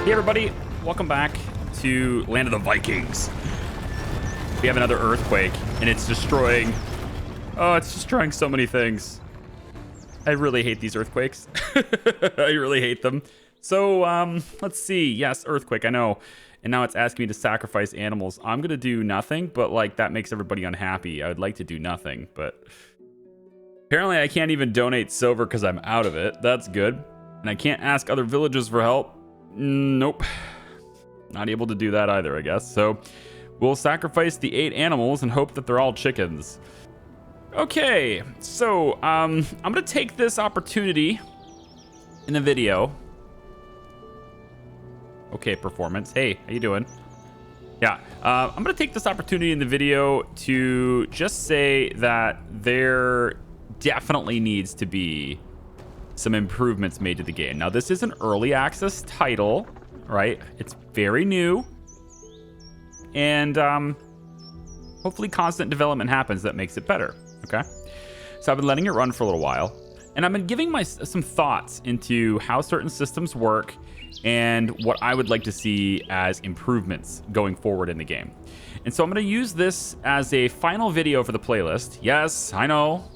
Hey everybody, welcome back to Land of the Vikings. We have another earthquake and it's destroying so many things. I really hate these earthquakes. I really hate them. So let's see. Yes, earthquake, I know. And now it's asking me to sacrifice animals. I'm gonna do nothing, but like that makes everybody unhappy. I would like to do nothing, but apparently I can't even donate silver because I'm out of it. That's good. And I can't ask other villages for help. Nope. Not able to do that either, I guess. So we'll sacrifice the 8 animals and hope that they're all chickens. Okay, so I'm gonna take this opportunity in the video. Okay, performance. Hey, how you doing? Yeah, I'm gonna take this opportunity in the video to just say that there definitely needs to be some improvements made to the game. Now, this is an early access title, right? It's very new, and hopefully constant development happens that makes it better, okay? So I've been letting it run for a little while, and I've been giving some thoughts into how certain systems work and what I would like to see as improvements going forward in the game. And so I'm going to use this as a final video for the playlist. Yes, I know.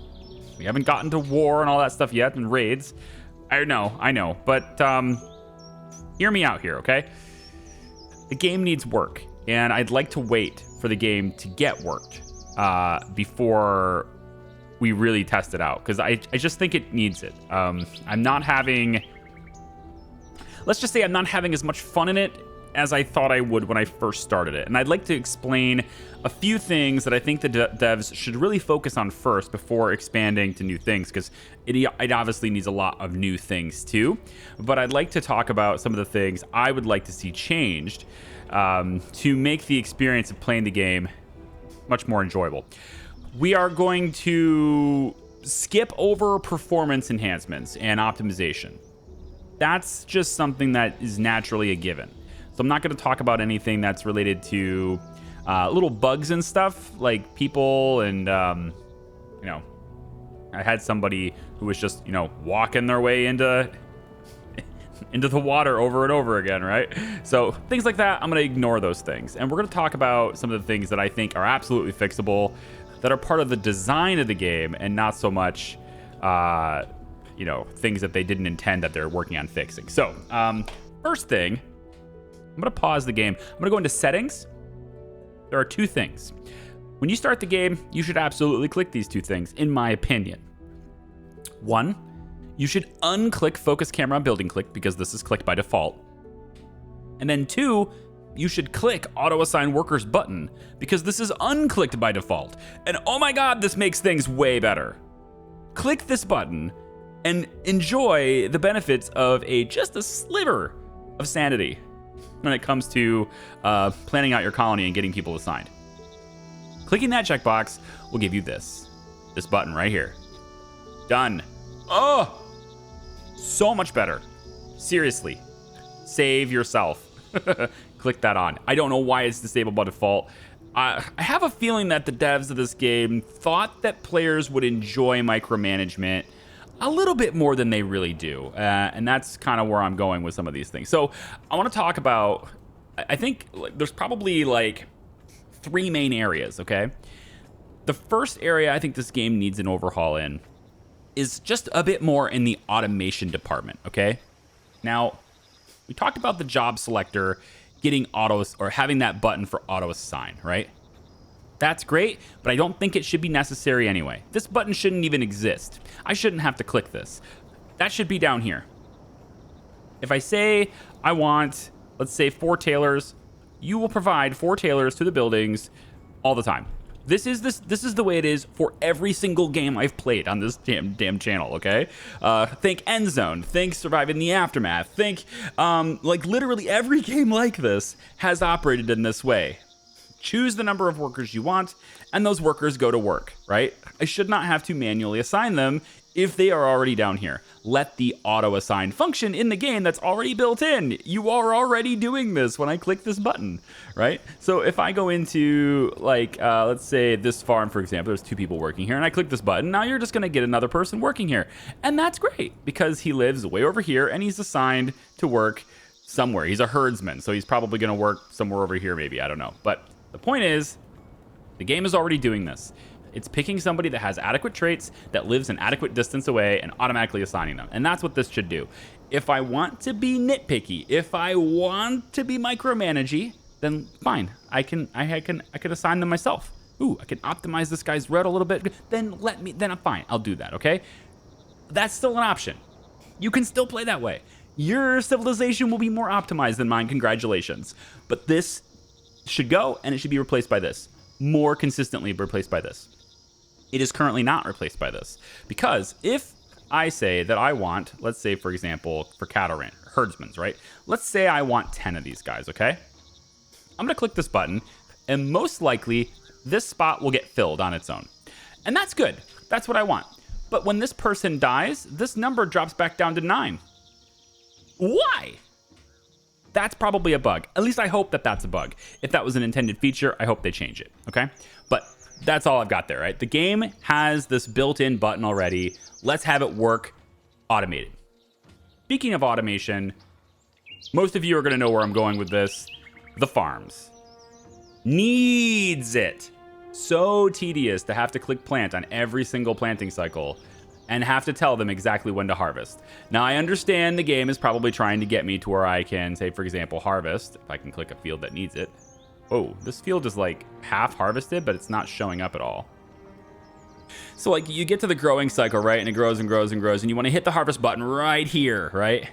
We haven't gotten to war and all that stuff yet, and raids. I know. But hear me out here, okay? The game needs work, and I'd like to wait for the game to get worked before we really test it out, because I just think it needs it. Let's just say I'm not having as much fun in it as I thought I would when I first started it. And I'd like to explain a few things that I think the devs should really focus on first before expanding to new things, because it obviously needs a lot of new things too. But I'd like to talk about some of the things I would like to see changed to make the experience of playing the game much more enjoyable. We are going to skip over performance enhancements and optimization. That's just something that is naturally a given. So I'm not going to talk about anything that's related to little bugs and stuff like people and, I had somebody who was just, walking their way into the water over and over again, right? So things like that, I'm going to ignore those things. And we're going to talk about some of the things that I think are absolutely fixable, that are part of the design of the game and not so much, things that they didn't intend that they're working on fixing. So first thing, I'm going to pause the game. I'm going to go into settings. There are 2 things. When you start the game, you should absolutely click these 2 things, in my opinion. 1, you should unclick focus camera on building click, because this is clicked by default. And then 2, you should click auto assign workers button, because this is unclicked by default. And oh my God, this makes things way better. Click this button and enjoy the benefits of just a sliver of sanity when it comes to planning out your colony and getting people assigned. Clicking that checkbox will give you this button right here. Done. Oh, so much better. Seriously, save yourself. Click that on. I don't know why it's disabled by default. I have a feeling that the devs of this game thought that players would enjoy micromanagement a little bit more than they really do. And that's kind of where I'm going with some of these things. So I want to talk about, I think there's probably like 3 main areas, okay? The first area I think this game needs an overhaul in is just a bit more in the automation department, okay? Now, we talked about the job selector getting autos, or having that button for auto assign, right? That's great, but I don't think it should be necessary anyway. This button shouldn't even exist. I shouldn't have to click this. That should be down here. If I say I want, let's say 4 tailors, you will provide 4 tailors to the buildings all the time. This is the way it is for every single game I've played on this damn channel, okay? Think End Zone, think Survive in the Aftermath, think like literally every game like this has operated in this way. Choose the number of workers you want, and those workers go to work, right? I should not have to manually assign them if they are already down here. Let the auto assign function in the game that's already built in. You are already doing this when I click this button, right? So if I go into like, let's say this farm, for example, there's 2 people working here, and I click this button, now you're just gonna get another person working here. And that's great because he lives way over here and he's assigned to work somewhere. He's a herdsman, so he's probably going to work somewhere over here maybe. I don't know. But the point is, the game is already doing this. It's picking somebody that has adequate traits, that lives an adequate distance away, and automatically assigning them. And that's what this should do. If I want to be nitpicky, if I want to be micromanagey, then fine. I can assign them myself. Ooh, I can optimize this guy's route a little bit. Then I'm fine. I'll do that, okay? That's still an option. You can still play that way. Your civilization will be more optimized than mine. Congratulations. But this should go, and it should be replaced by this. More consistently replaced by this. It is currently not replaced by this. Because if I say that I want, let's say, for example, for cattle herdsmen, right? Let's say I want 10 of these guys, okay? I'm going to click this button, and most likely, this spot will get filled on its own. And that's good. That's what I want. But when this person dies, this number drops back down to 9. Why? That's probably a bug. At least I hope that that's a bug. If that was an intended feature, I hope they change it, okay? But that's all I've got there, right? The game has this built-in button already. Let's have it work automated. Speaking of automation, most of you are going to know where I'm going with this. The farms. Needs it. So tedious to have to click plant on every single planting cycle and have to tell them exactly when to harvest. Now, I understand the game is probably trying to get me to where I can, say, for example, harvest. If I can click a field that needs it. Oh, this field is like half harvested, but it's not showing up at all. So like you get to the growing cycle, right? And it grows and grows and grows. And you want to hit the harvest button right here, right?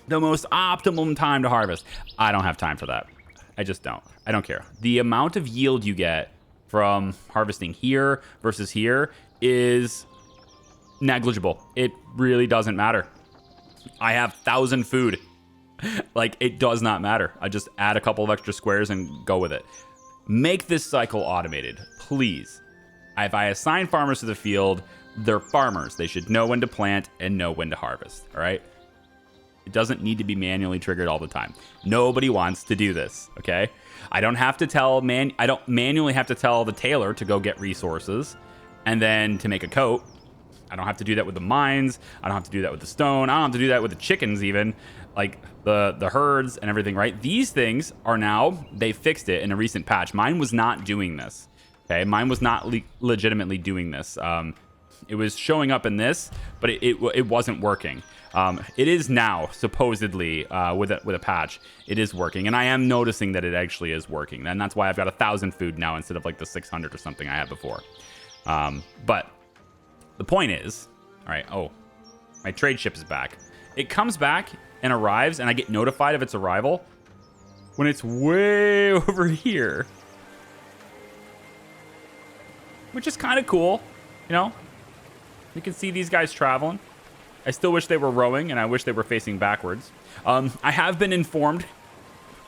The most optimum time to harvest. I don't have time for that. I just don't. I don't care. The amount of yield you get from harvesting here versus here is negligible. It really doesn't matter. I have 1,000 food. Like, it does not matter. I just add a couple of extra squares and go with it. Make this cycle automated, please. If I assign farmers to the field, they're farmers. They should know when to plant and know when to harvest, all right? It doesn't need to be manually triggered all the time. Nobody wants to do this, okay? I don't manually have to tell the tailor to go get resources and then to make a coat. I don't have to do that with the mines. I don't have to do that with the stone. I don't have to do that with the chickens even. Like the herds and everything, right? These things are now, they fixed it in a recent patch. Mine was not doing this, okay? Mine was not legitimately doing this. It was showing up in this, but it wasn't working. It is now, supposedly, with a patch. It is working, and I am noticing that it actually is working. And that's why I've got 1,000 food now instead of like the 600 or something I had before. But the point is, all right, oh, my trade ship is back. It comes back and arrives, and I get notified of its arrival when it's way over here. Which is kind of cool, you know? You can see these guys traveling. I still wish they were rowing, and I wish they were facing backwards. I have been informed,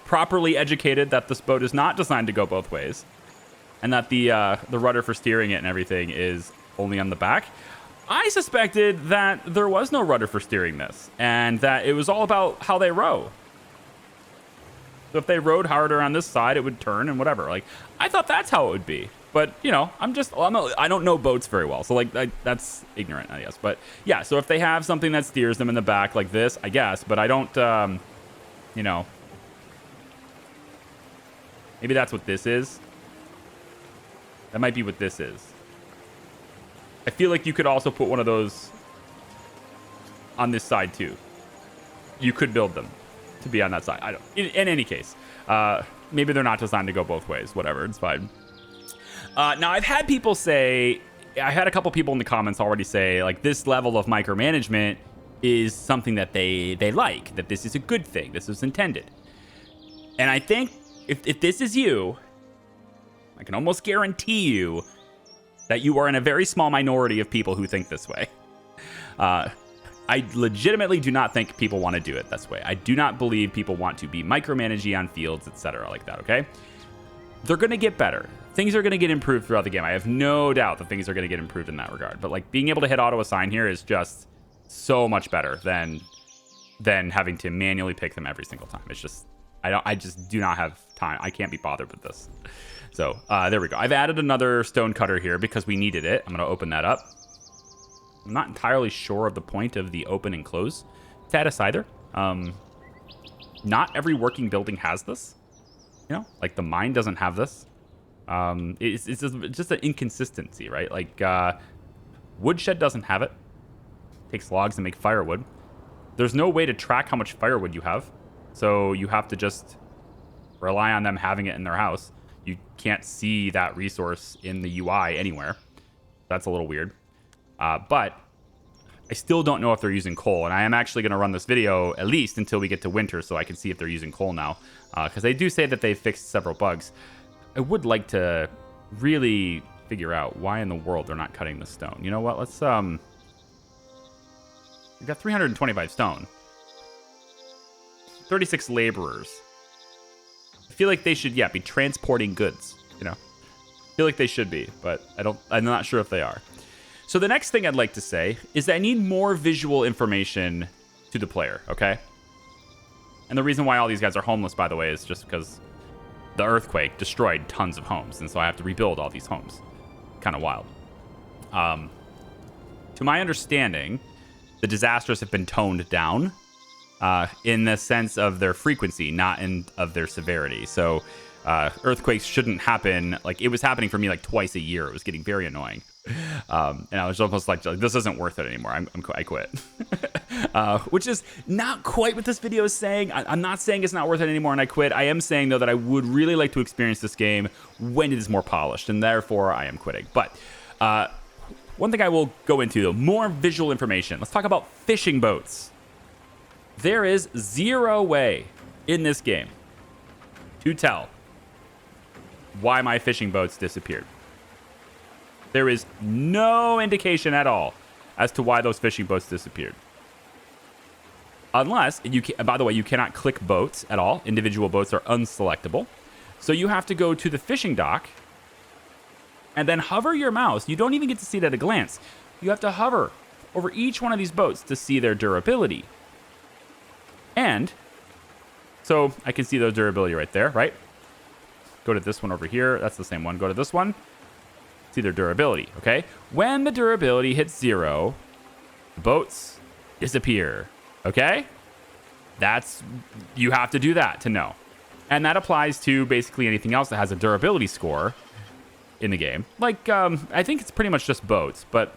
properly educated, that this boat is not designed to go both ways, and that the rudder for steering it and everything is only on the back. I suspected that there was no rudder for steering this, and that it was all about how they row. So if they rowed harder on this side, it would turn and whatever. Like, I thought that's how it would be. But, you know, I don't know boats very well. So, like, that's ignorant, I guess. But, yeah, so if they have something that steers them in the back like this, I guess. But I don't, you know. Maybe that's what this is. That might be what this is. I feel like you could also put one of those on this side, too. You could build them to be on that side. I don't. In any case, maybe they're not designed to go both ways. Whatever, it's fine. Now, I've had people say, I had a couple people in the comments already say, like, this level of micromanagement is something that they like, that this is a good thing, this is intended. And I think if this is you, I can almost guarantee you that you are in a very small minority of people who think this way. I legitimately do not think people want to do it this way. I do not believe people want to be micromanaging on fields, etc. like that, okay? They're going to get better. Things are going to get improved throughout the game. I have no doubt that things are going to get improved in that regard. But like being able to hit auto assign here is just so much better than having to manually pick them every single time. It's just I just do not have time. I can't be bothered with this. So there we go. I've added another stone cutter here because we needed it. I'm going to open that up. I'm not entirely sure of the point of the open and close status either. not every working building has this. You know, like the mine doesn't have this. It's just an inconsistency, right? Like woodshed doesn't have it. Takes logs to make firewood. There's no way to track how much firewood you have, so you have to just rely on them having it in their house. You can't see that resource in the UI anywhere. That's a little weird. But I still don't know if they're using coal, and I am actually going to run this video at least until we get to winter so I can see if they're using coal now, because they do say that they've fixed several bugs. I would like to really figure out why in the world they're not cutting the stone. You know what? Let's we've got 325 stone, 36 laborers. I feel like they should, be transporting goods. You know, I feel like they should be, but I'm not sure if they are. So the next thing I'd like to say is that I need more visual information to the player, okay? And the reason why all these guys are homeless, by the way, is just because the earthquake destroyed tons of homes, and so I have to rebuild all these homes. Kind of wild. To my understanding, the disasters have been toned down in the sense of their frequency, not of their severity. So earthquakes shouldn't happen. Like, it was happening for me like twice a year. It was getting very annoying. And I was almost like this isn't worth it anymore. I quit. Which is not quite what this video is saying. I'm not saying it's not worth it anymore and I quit. I am saying, though, that I would really like to experience this game when it is more polished, and therefore I am quitting. But one thing I will go into, though, more visual information. Let's talk about fishing boats. There is zero way in this game to tell why my fishing boats disappeared. There is no indication at all as to why those fishing boats disappeared. Unless, by the way, you cannot click boats at all. Individual boats are unselectable. So you have to go to the fishing dock and then hover your mouse. You don't even get to see it at a glance. You have to hover over each one of these boats to see their durability. And so I can see their durability right there, right? Go to this one over here. That's the same one. Go to this one. See their durability, okay? When the durability hits 0, the boats disappear, okay? You have to do that to know. And that applies to basically anything else that has a durability score in the game. Like, I think it's pretty much just boats, but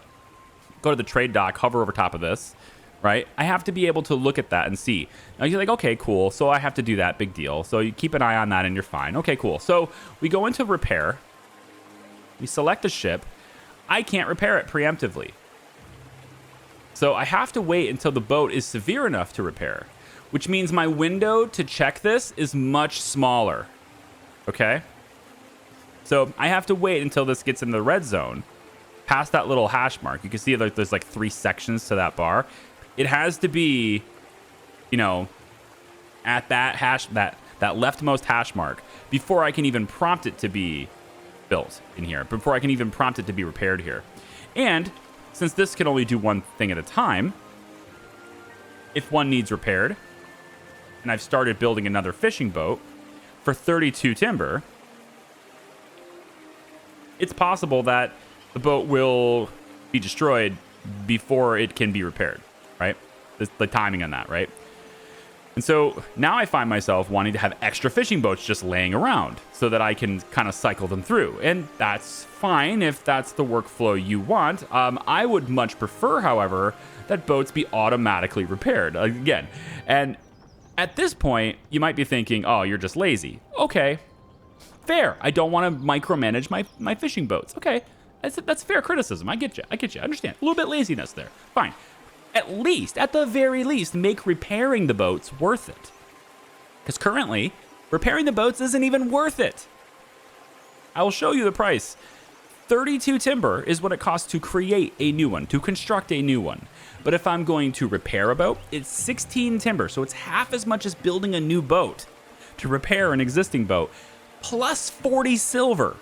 go to the trade dock, hover over top of this, right? I have to be able to look at that and see. Now you're like, okay, cool. So I have to do that, big deal. So you keep an eye on that and you're fine. Okay, cool. So we go into repair. We select a ship. I can't repair it preemptively. So I have to wait until the boat is severe enough to repair, which means my window to check this is much smaller. Okay? So I have to wait until this gets in the red zone, past that little hash mark. You can see there's like 3 sections to that bar. It has to be, at that leftmost hash mark before I can even prompt it to be built in here, before I can even prompt it to be repaired here. And since this can only do one thing at a time, if one needs repaired, and I've started building another fishing boat for 32 timber, it's possible that the boat will be destroyed before it can be repaired, right? The timing on that, right? And so now I find myself wanting to have extra fishing boats just laying around so that I can kind of cycle them through. And that's fine if that's the workflow you want. I would much prefer, however, that boats be automatically repaired again. And at this point, you might be thinking, oh, you're just lazy. Okay, fair. I don't want to micromanage my fishing boats. Okay, that's fair criticism. I get you. I understand. A little bit laziness there. Fine. At the very least, make repairing the boats worth it. Because currently, repairing the boats isn't even worth it. I will show you the price. 32 timber is what it costs to create a new one, to construct a new one. But if I'm going to repair a boat, it's 16 timber. So it's half as much as building a new boat to repair an existing boat, plus 40 silver.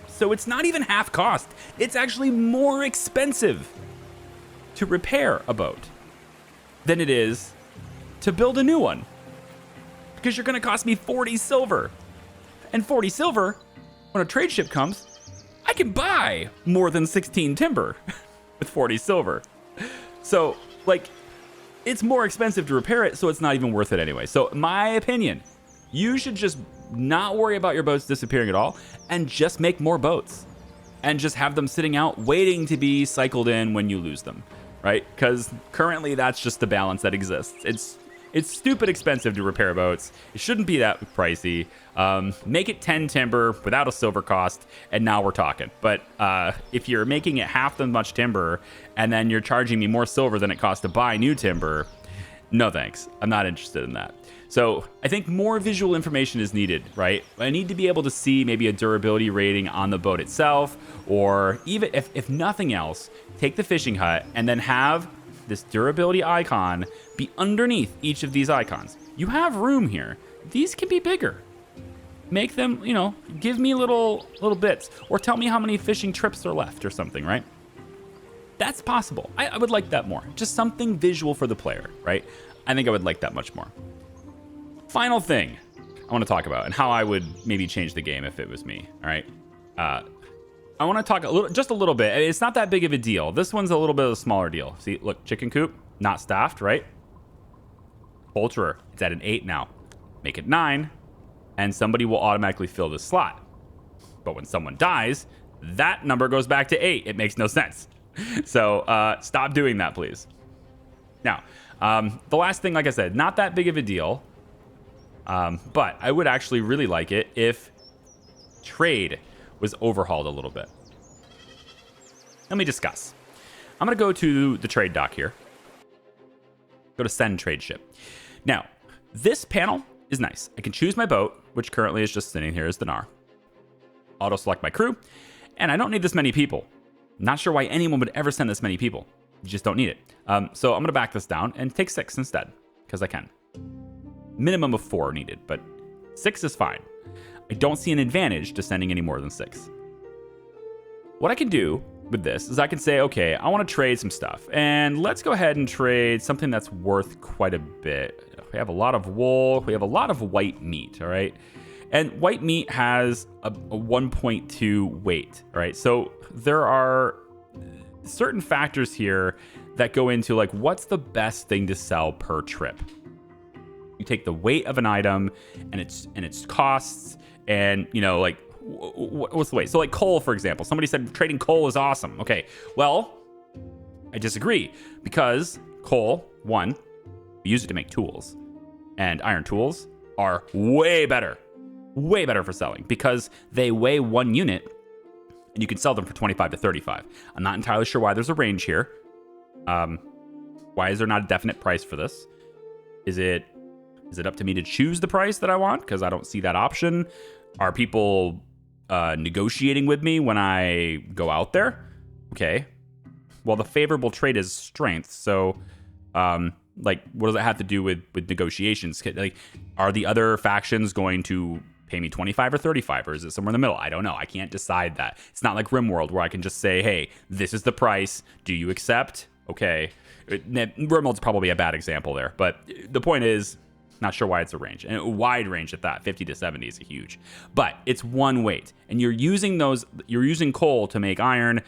So it's not even half cost. It's actually more expensive to repair a boat than it is to build a new one, because you're going to cost me 40 silver. And 40 silver, when a trade ship comes, I can buy more than 16 timber with 40 silver. So, like, it's more expensive to repair it, so it's not even worth it anyway. So my opinion, you should just not worry about your boats disappearing at all and just make more boats and just have them sitting out waiting to be cycled in when you lose them, right? Because currently that's just the balance that exists. It's stupid expensive to repair boats. It shouldn't be that pricey. Make it 10 timber without a silver cost, and now we're talking. But if you're making it half the much timber, and then you're charging me more silver than it costs to buy new timber, no thanks. I'm not interested in that. So I think more visual information is needed, right? I need to be able to see maybe a durability rating on the boat itself, or even if nothing else, take the fishing hut and then have this durability icon be underneath each of these icons. You have room here. These can be bigger. Make them, give me little bits, or tell me how many fishing trips are left or something, right? That's possible. I would like that more. Just something visual for the player, right? I think I would like that much more. Final thing I want to talk about, and how I would maybe change the game if it was me, all right? I want to talk just a little bit. It's not that big of a deal. This one's a little bit of a smaller deal. See, look, chicken coop, not staffed, right? Poultrer, it's at an 8 now. Make it 9, and somebody will automatically fill this slot. But when someone dies, that number goes back to 8. It makes no sense. So stop doing that, please. Now, the last thing, like I said, not that big of a deal. But I would actually really like it if trade was overhauled a little bit. Let me discuss. I'm going to go to the trade dock here. Go to send trade ship. Now, this panel is nice. I can choose my boat, which currently is just sitting here as the Nar. Auto select my crew, and I don't need this many people. Not sure why anyone would ever send this many people. You just don't need it. So I'm going to back this down and take 6 instead, because I can. Minimum of 4 needed, but 6 is fine. I don't see an advantage to sending any more than 6. What I can do with this is I can say, okay, I want to trade some stuff, and let's go ahead and trade something that's worth quite a bit. We have a lot of wool. We have a lot of white meat, all right? And white meat has a 1.2 weight, all right? So there are certain factors here that go into like, what's the best thing to sell per trip? You take the weight of an item and its costs, and like what's the weight? So like coal, for example, somebody said trading coal is awesome. Okay, well, I disagree, because coal, one, we use it to make tools, and iron tools are way better for selling because they weigh 1 unit and you can sell them for 25 to 35. I'm not entirely sure why there's a range here. Why is there not a definite price for this? Is it up to me to choose the price that I want? Because I don't see that option. Are people negotiating with me when I go out there? Okay. Well, the favorable trade is strength. So, what does it have to do with negotiations? Like, are the other factions going to pay me 25 or 35, or is it somewhere in the middle? I don't know. I can't decide that. It's not like RimWorld where I can just say, hey, this is the price. Do you accept? Okay. RimWorld's probably a bad example there, but the point is, not sure why it's a range, and a wide range at that. 50 to 70 is a huge, but it's 1 weight, and you're using coal to make iron.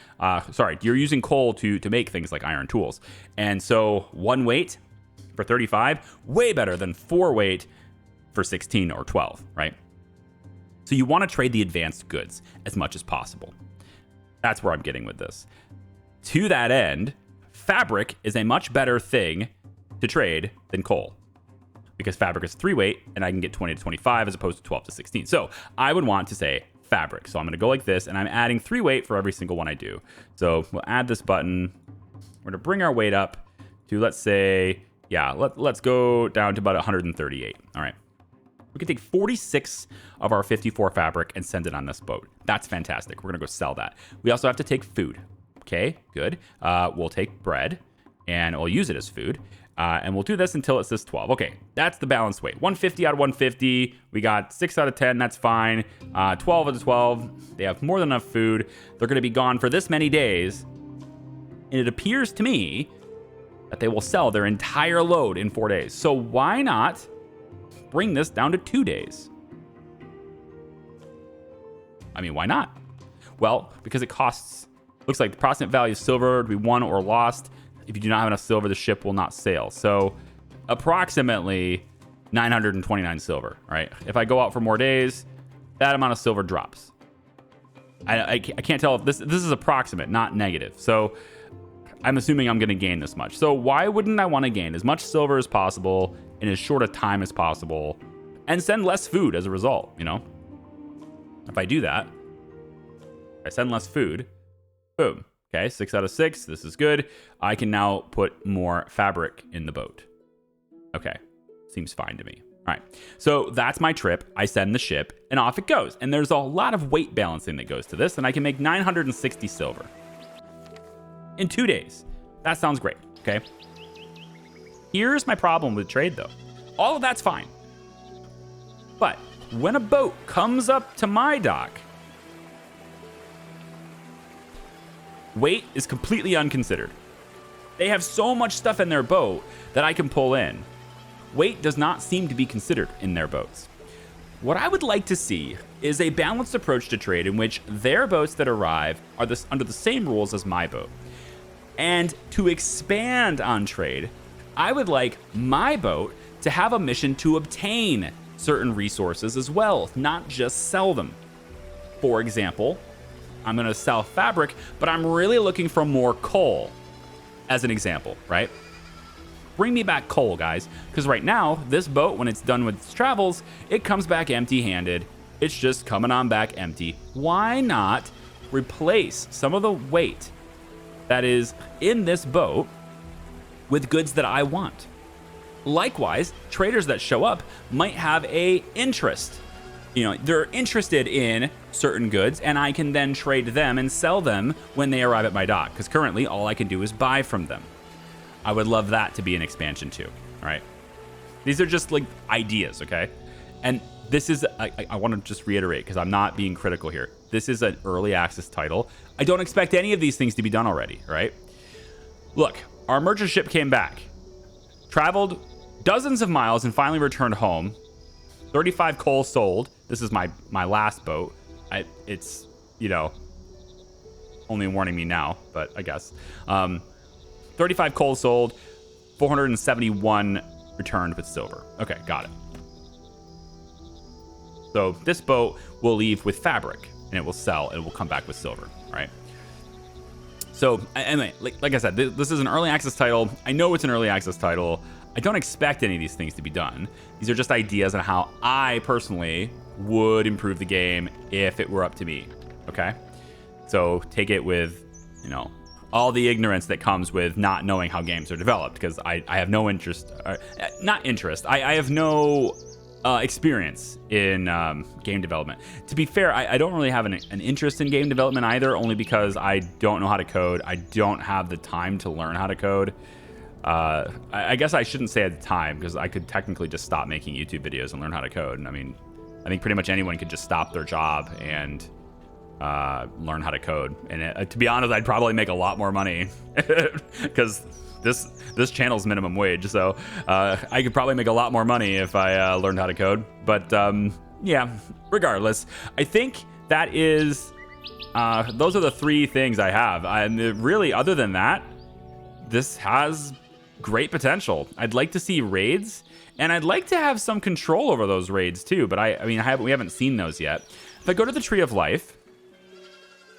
You're using coal to make things like iron tools, and so 1 weight for 35, way better than 4 weight for 16 or 12, right? So you want to trade the advanced goods as much as possible. That's where I'm getting with this. To that end, fabric is a much better thing to trade than coal, because fabric is 3 weight and I can get 20 to 25 as opposed to 12 to 16. So I would want to say fabric. So I'm going to go like this, and I'm adding 3 weight for every single one I do. So we'll add this button. We're going to bring our weight up to, let's say, let's go down to about 138. All right. We can take 46 of our 54 fabric and send it on this boat. That's fantastic. We're going to go sell that. We also have to take food. Okay, good. We'll take bread and we'll use it as food. And we'll do this until it says 12. Okay, that's the balanced weight. 150 out of 150. We got 6 out of 10. That's fine. 12 out of 12. They have more than enough food. They're going to be gone for this many days. And it appears to me that they will sell their entire load in 4 days. So why not bring this down to 2 days? I mean, why not? Well, because it costs, looks like the approximate value of silver to be won or lost. If you do not have enough silver, the ship will not sail. So approximately 929 silver, right? If I go out for more days, that amount of silver drops. I can't tell if this is approximate, not negative. So I'm assuming I'm going to gain this much. So why wouldn't I want to gain as much silver as possible in as short a time as possible and send less food as a result, you know? If I do that, I send less food, boom. Okay, 6 out of 6, this is good. I can now put more fabric in the boat. Okay, seems fine to me. All right, so that's my trip. I send the ship, and off it goes. And there's a lot of weight balancing that goes to this, and I can make 960 silver in 2 days. That sounds great, okay? Here's my problem with trade, though. All of that's fine. But when a boat comes up to my dock, weight is completely unconsidered. They have so much stuff in their boat that I can pull in. Weight does not seem to be considered in their boats. What I would like to see is a balanced approach to trade in which their boats that arrive are under the same rules as my boat. And to expand on trade, I would like my boat to have a mission to obtain certain resources as well, not just sell them. For example, I'm going to sell fabric, but I'm really looking for more coal, as an example, right? Bring me back coal, guys, because right now, this boat, when it's done with its travels, it comes back empty-handed. It's just coming on back empty. Why not replace some of the weight that is in this boat with goods that I want? Likewise, traders that show up might have a interest. You know, they're interested in certain goods, and I can then trade them and sell them when they arrive at my dock, because currently all I can do is buy from them. I would love that to be an expansion too, all right? These are just like ideas, okay? And this is, I want to just reiterate, because I'm not being critical here. This is an early access title. I don't expect any of these things to be done already, right? Look, our merchant ship came back, traveled dozens of miles, and finally returned home. 35 coal sold. This is my last boat. It's, you know, only warning me now, but I guess. 35 coal sold, 471 returned with silver. Okay, got it. So this boat will leave with fabric, and it will sell, and it will come back with silver, right? So anyway, like I said, this is an early access title. I know it's an early access title. I don't expect any of these things to be done. These are just ideas on how I personally would improve the game if it were up to me, okay? So take it with, you know, all the ignorance that comes with not knowing how games are developed, because I have no interest, not interest, I have no experience in game development. To be fair, I don't really have an interest in game development either, only because I don't know how to code. I don't have the time to learn how to code. I guess I shouldn't say at the time, because I could technically just stop making YouTube videos and learn how to code. And I mean, I think pretty much anyone could just stop their job and learn how to code. And to be honest, I'd probably make a lot more money because this channel's minimum wage. So I could probably make a lot more money if I learned how to code. But yeah, regardless, I think that is those are the three things I have. And really, other than that, this has great potential. I'd like to see raids, and I'd like to have some control over those raids too. But we haven't seen those yet. If I go to the Tree of Life,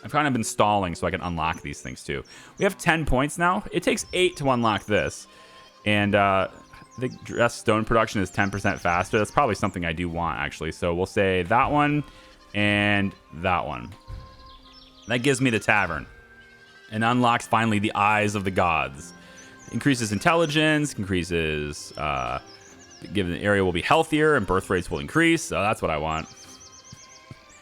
I've kind of been stalling so I can unlock these things too. We have 10 points now. It takes 8 to unlock this. And I think dressed stone production is 10% faster. That's probably something I do want, actually. So we'll say that one and that one. That gives me the tavern. And unlocks finally the Eyes of the Gods. Increases intelligence, increases... given the area will be healthier and birth rates will increase. So that's what I want.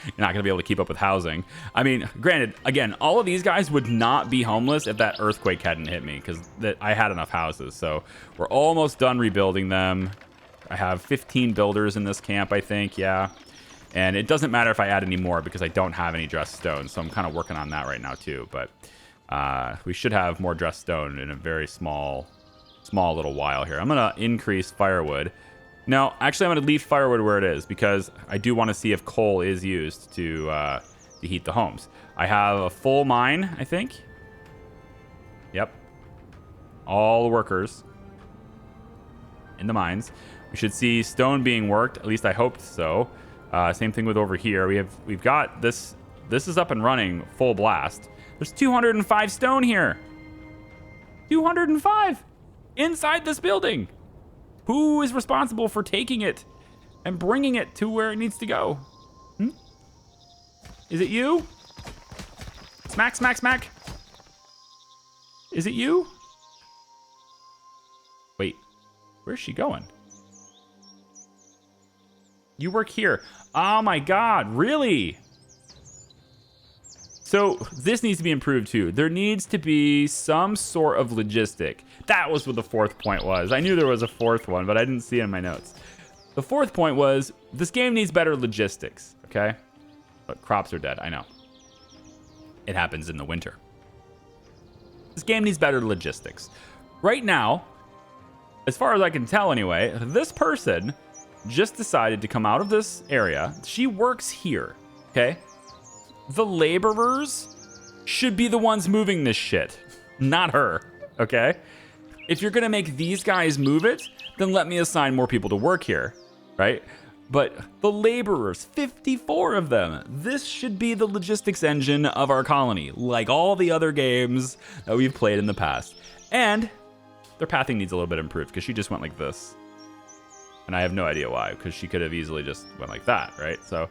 You're not going to be able to keep up with housing. I mean, granted, again, all of these guys would not be homeless if that earthquake hadn't hit me, because I had enough houses. So we're almost done rebuilding them. I have 15 builders in this camp, I think. Yeah. And it doesn't matter if I add any more because I don't have any dressed stone. So I'm kind of working on that right now too. But we should have more dressed stone in a very small little while here. I'm going to increase firewood. No, actually, I'm going to leave firewood where it is because I do want to see if coal is used to heat the homes. I have a full mine, I think. Yep. all the workers in the mines. We should see stone being worked. At least I hoped so. Same thing with over here. We've got this. This is up and running full blast. There's 205 stone here. 205 inside this building. Who is responsible for taking it and bringing it to where it needs to go? Is it you? Smack, smack, smack. Is it you? Wait, where's she going? You work here. Oh my God, really? So this needs to be improved too. There needs to be some sort of logistic. That was what the fourth point was. I knew there was a fourth one, but I didn't see it in my notes. The fourth point was this game needs better logistics, okay? But crops are dead, I know. It happens in the winter. This game needs better logistics. Right now, as far as I can tell anyway, this person just decided to come out of this area. She works here, okay? The laborers should be the ones moving this shit, not her, okay? If you're gonna make these guys move it, then let me assign more people to work here, right? But the laborers, 54 of them, this should be the logistics engine of our colony, like all the other games that we've played in the past. And their pathing needs a little bit improved because she just went like this. And I have no idea why, because she could have easily just went like that, right? So,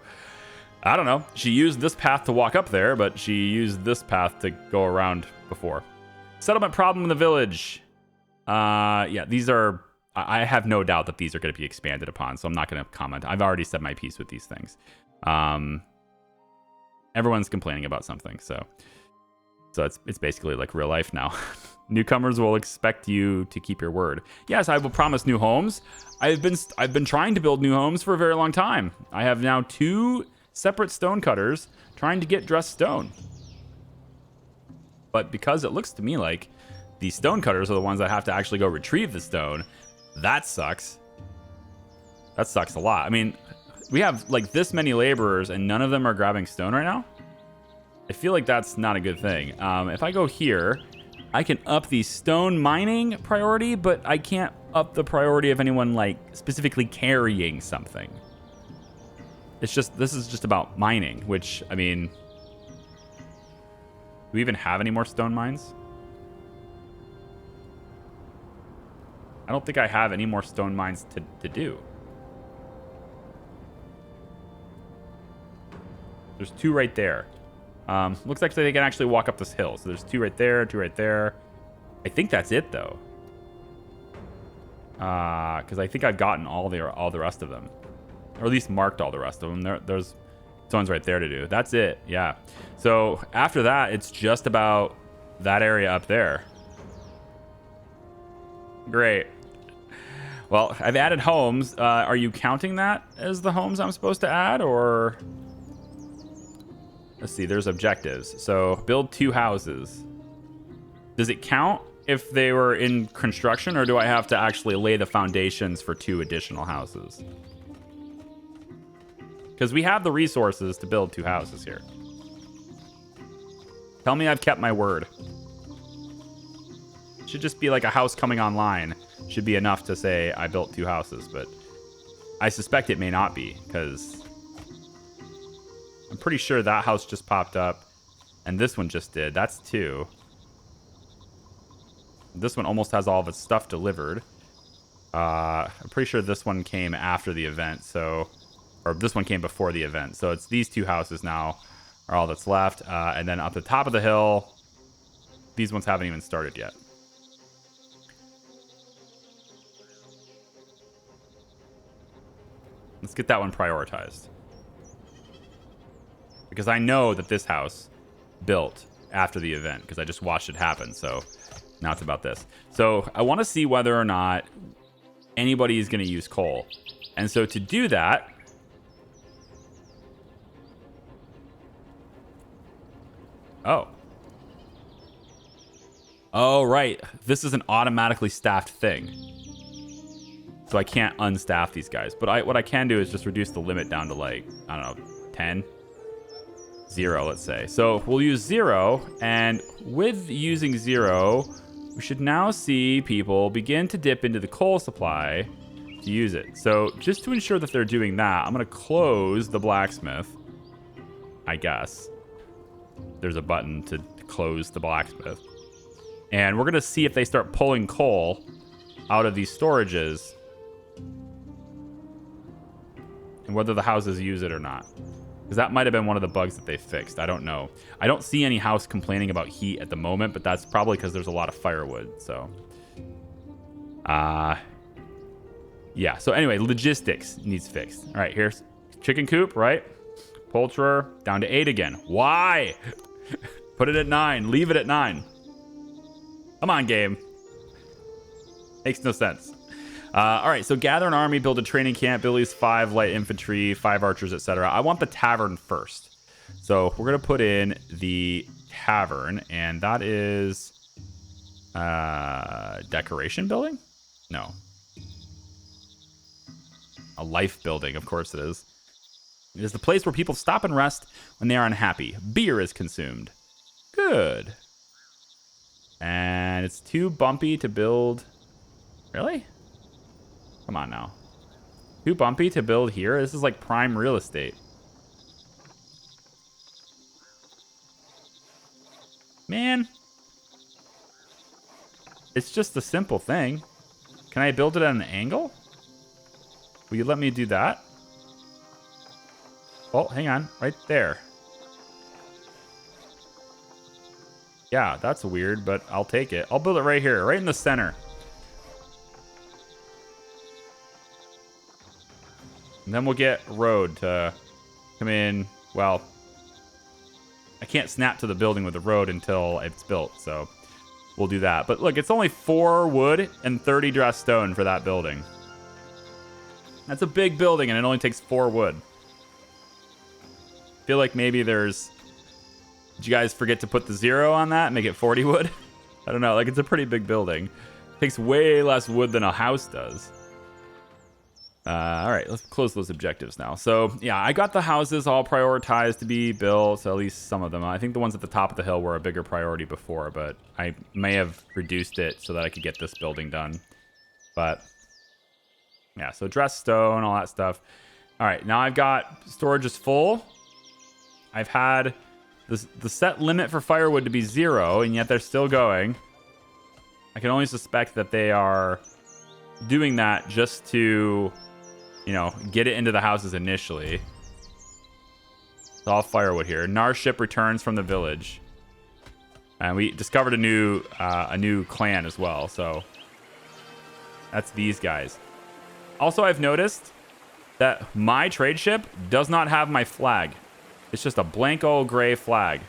I don't know. She used this path to walk up there, but she used this path to go around before. Settlement problem in the village. Yeah, these are... I have no doubt that these are going to be expanded upon, so I'm not going to comment. I've already said my piece with these things. Everyone's complaining about something, so it's basically like real life now. Newcomers will expect you to keep your word. Yes, I will promise new homes. I've been trying to build new homes for a very long time. I have now 2 separate stone cutters trying to get dressed stone. But because it looks to me like the stone cutters are the ones that have to actually go retrieve the stone, that sucks. That sucks a lot. I mean, we have like this many laborers and none of them are grabbing stone right now. I feel like that's not a good thing. If I go here, I can up the stone mining priority, but I can't up the priority of anyone like specifically carrying something. It's just, this is just about mining, which, I mean, do we even have any more stone mines? I don't think I have any more stone mines to do. There's 2 right there. Looks like they can actually walk up this hill. So there's 2 right there, 2 right there. I think that's it though. Because I think I've gotten all the rest of them. Or at least marked all the rest of them. There's one's right there to do. That's it, yeah. So after that, it's just about that area up there. Great. Well, I've added homes. Are you counting that as the homes I'm supposed to add, or... Let's see, there's objectives. So build 2 houses. Does it count if they were in construction, or do I have to actually lay the foundations for 2 additional houses? Because we have the resources to build 2 houses here. Tell me I've kept my word. It should just be like a house coming online. Should be enough to say I built 2 houses, but I suspect it may not be, because I'm pretty sure that house just popped up and this one just did. That's 2. This one almost has all of its stuff delivered. I'm pretty sure this one came after the event, so... Or this one came before the event. So it's these 2 houses now are all that's left. And then up the top of the hill, these ones haven't even started yet. Let's get that one prioritized. Because I know that this house built after the event, because I just watched it happen. So now it's about this. So I want to see whether or not anybody is going to use coal. And so to do that... Oh, right. This is an automatically staffed thing. So I can't unstaff these guys. But what I can do is just reduce the limit down to like, I don't know, 10? 0, let's say. So we'll use 0. And with using 0, we should now see people begin to dip into the coal supply to use it. So just to ensure that they're doing that, I'm going to close the blacksmith, I guess. There's a button to close the blacksmith. And we're going to see if they start pulling coal out of these storages and whether the houses use it or not. Because that might have been one of the bugs that they fixed. I don't know. I don't see any house complaining about heat at the moment, but that's probably because there's a lot of firewood. So, yeah. So anyway, logistics needs fixed. All right, here's chicken coop, right? Poultry down to 8 again. Why? Put it at 9. Leave it at 9. Come on, game. Makes no sense. All right, so gather an army, build a training camp, build at least 5 light infantry, 5 archers, etc. I want the tavern first. So we're going to put in the tavern, and that is decoration building? No. A life building, of course it is. It is the place where people stop and rest when they are unhappy. Beer is consumed. Good. And it's too bumpy to build. Really? Come on now. Too bumpy to build here? This is like prime real estate. Man. It's just a simple thing. Can I build it at an angle? Will you let me do that? Oh, hang on. Right there. Yeah, that's weird, but I'll take it. I'll build it right here, right in the center. And then we'll get road to come in. Well, I can't snap to the building with the road until it's built, so we'll do that. But look, it's only 4 wood and 30 dressed stone for that building. That's a big building, and it only takes 4 wood. I feel like maybe there's... Did you guys forget to put the 0 on that and make it 40 wood? I don't know. Like, it's a pretty big building. It takes way less wood than a house does. All right, let's close those objectives now. So, yeah, I got the houses all prioritized to be built, so at least some of them. I think the ones at the top of the hill were a bigger priority before, but I may have reduced it so that I could get this building done. But, yeah, so dressed stone, all that stuff. All right, now I've got storage is full. I've had the set limit for firewood to be 0, and yet they're still going. I can only suspect that they are doing that just to... you know, get it into the houses initially. It's all firewood here. Nar ship returns from the village. And we discovered a new clan as well, so that's these guys. Also, I've noticed that my trade ship does not have my flag. It's just a blank old gray flag.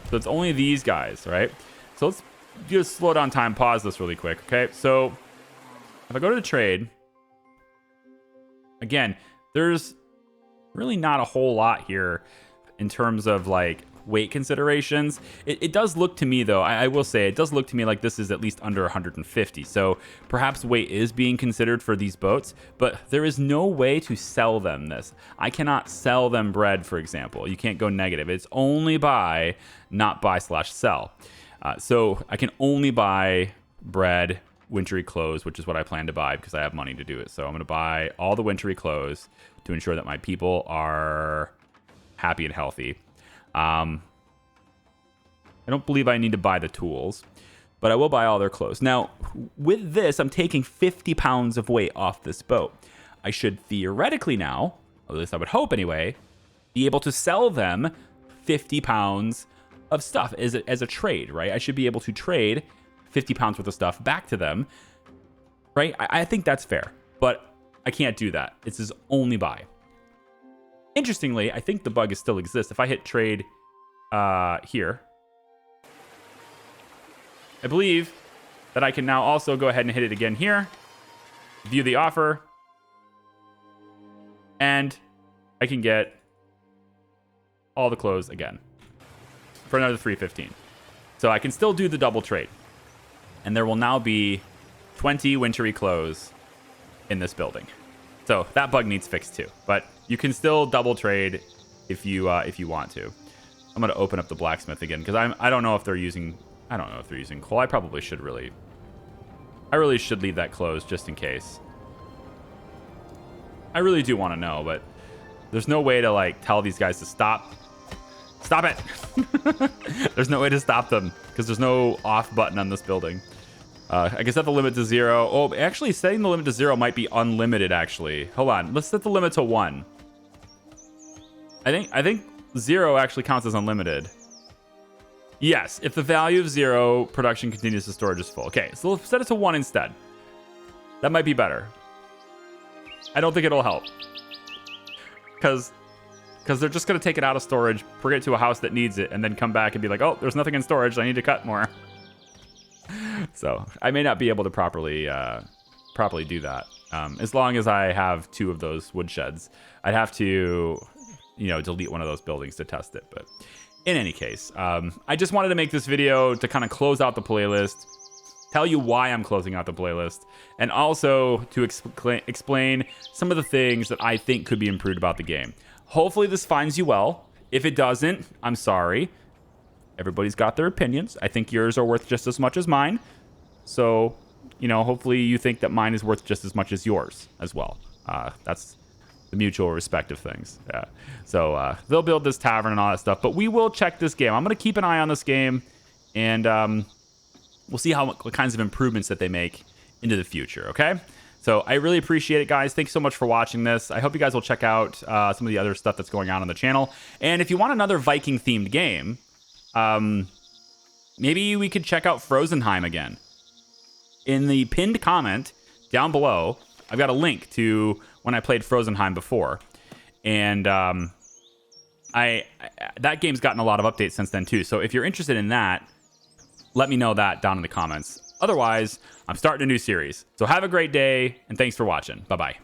So it's only these guys, right? So let's just slow down time, pause this really quick, okay? So if I go to the trade... Again, there's really not a whole lot here in terms of like weight considerations. It does look to me, though, I will say, it does look to me like this is at least under 150. So perhaps weight is being considered for these boats, but there is no way to sell them this. I cannot sell them bread, for example. You can't go negative. It's only buy, not buy/sell. So I can only buy bread, wintry clothes, which is what I plan to buy because I have money to do it. So I'm going to buy all the wintry clothes to ensure that my people are happy and healthy. I don't believe I need to buy the tools, but I will buy all their clothes. Now, with this, I'm taking 50 pounds of weight off this boat. I should theoretically now, or at least I would hope anyway, be able to sell them 50 pounds of stuff as a trade, right? I should be able to trade 50 pounds worth of stuff back to them, right? I think that's fair, but I can't do that. It's his only buy. Interestingly, I think the bug still exists. If I hit trade here, I believe that I can now also go ahead and hit it again here, view the offer, and I can get all the clothes again for another 315. So I can still do the double trade. And there will now be 20 wintry clothes in this building. So that bug needs fixed too. But you can still double trade if you want to. I'm going to open up the blacksmith again because I don't know if they're using... I don't know if they're using coal. I probably should I really should leave that closed just in case. I really do want to know, but there's no way to like tell these guys to stop. Stop it. There's no way to stop them because there's no off button on this building. I can set the limit to 0. Oh, actually setting the limit to 0 might be unlimited actually. Hold on. Let's set the limit to 1. I think 0 actually counts as unlimited. Yes, if the value of 0, production continues to storage is full. Okay, so let's set it to 1 instead. That might be better. I don't think it'll help. Because they're just going to take it out of storage, bring it to a house that needs it, and then come back and be like, oh, there's nothing in storage. I need to cut more. So I may not be able to properly do that. As long as I have 2 of those woodsheds, I'd have to, delete one of those buildings to test it. But in any case, I just wanted to make this video to kind of close out the playlist, tell you why I'm closing out the playlist, and also to explain some of the things that I think could be improved about the game. Hopefully this finds you well. If it doesn't, I'm sorry. Everybody's got their opinions. I think yours are worth just as much as mine. So, hopefully you think that mine is worth just as much as yours as well. That's the mutual respect of things. Yeah. So they'll build this tavern and all that stuff, but we will check this game. I'm going to keep an eye on this game, and we'll see what kinds of improvements that they make into the future, okay? So I really appreciate it, guys. Thanks so much for watching this. I hope you guys will check out some of the other stuff that's going on the channel. And if you want another Viking-themed game, maybe we could check out Frozenheim again. In the pinned comment down below, I've got a link to when I played Frozenheim before. And that game's gotten a lot of updates since then, too. So if you're interested in that, let me know that down in the comments. Otherwise, I'm starting a new series. So have a great day, and thanks for watching. Bye-bye.